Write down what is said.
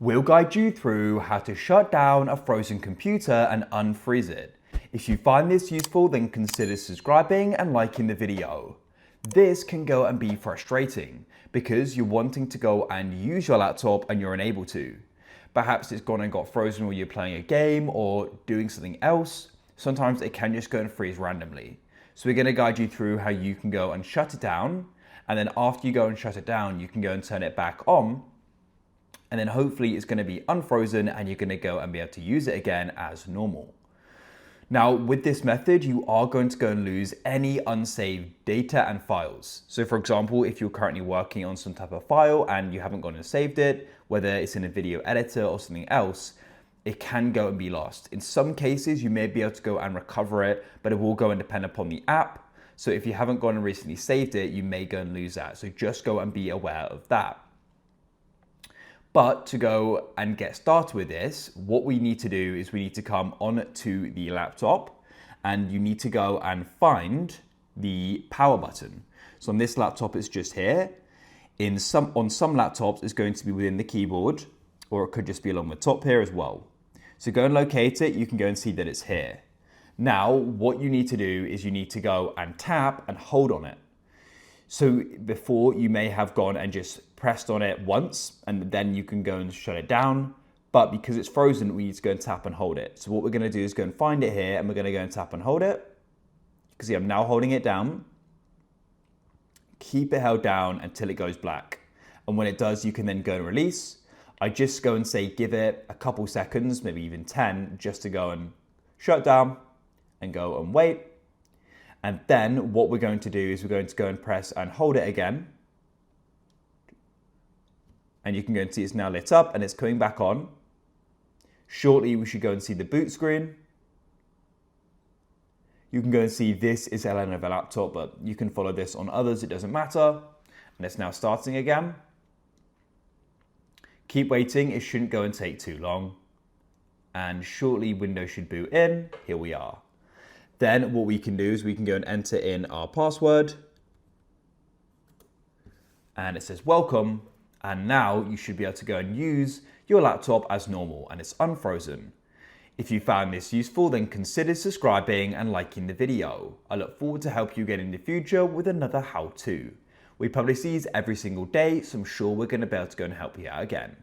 We'll guide you through how to shut down a frozen computer and unfreeze it. If you find this useful, then consider subscribing and liking the video. This can go and be frustrating because you're wanting to go and use your laptop and you're unable to. Perhaps it's gone and got frozen while you're playing a game or doing something else. Sometimes it can just go and freeze randomly. So we're going to guide you through how you can go and shut it down. And then after you go and shut it down, you can go and turn it back on. And then hopefully it's going to be unfrozen and you're going to go and be able to use it again as normal. Now, with this method, you are going to go and lose any unsaved data and files. So for example, if you're currently working on some type of file and you haven't gone and saved it, whether it's in a video editor or something else, it can go and be lost. In some cases, you may be able to go and recover it, but it will go and depend upon the app. So if you haven't gone and recently saved it, you may go and lose that. So just go and be aware of that. But to go and get started with this, what we need to do is we need to come onto the laptop and you need to go and find the power button. So on this laptop, it's just here. On some laptops, it's going to be within the keyboard, or it could just be along the top here as well. So go and locate it. You can go and see that it's here. Now, what you need to do is you need to go and tap and hold on it. So before you may have gone and just pressed on it once and then you can go and shut it down. But because it's frozen, we need to go and tap and hold it. So what we're going to do is go and find it here and we're going to go and tap and hold it. You can see I'm now holding it down. Keep it held down until it goes black. And when it does, you can then go and release. I just go and say, give it a couple seconds, maybe even 10, just to go and shut down and go and wait. And then what we're going to do is we're going to go and press and hold it again. And you can go and see it's now lit up and it's coming back on. Shortly, we should go and see the boot screen. You can go and see this is a Lenovo laptop, but you can follow this on others, it doesn't matter. And it's now starting again. Keep waiting, it shouldn't go and take too long. And shortly Windows should boot in, here we are. Then what we can do is we can go and enter in our password. And it says welcome. And now you should be able to go and use your laptop as normal and it's unfrozen. If you found this useful, then consider subscribing and liking the video. I look forward to help you again in the future with another how-to. We publish these every single day, so I'm sure we're going to be able to go and help you out again.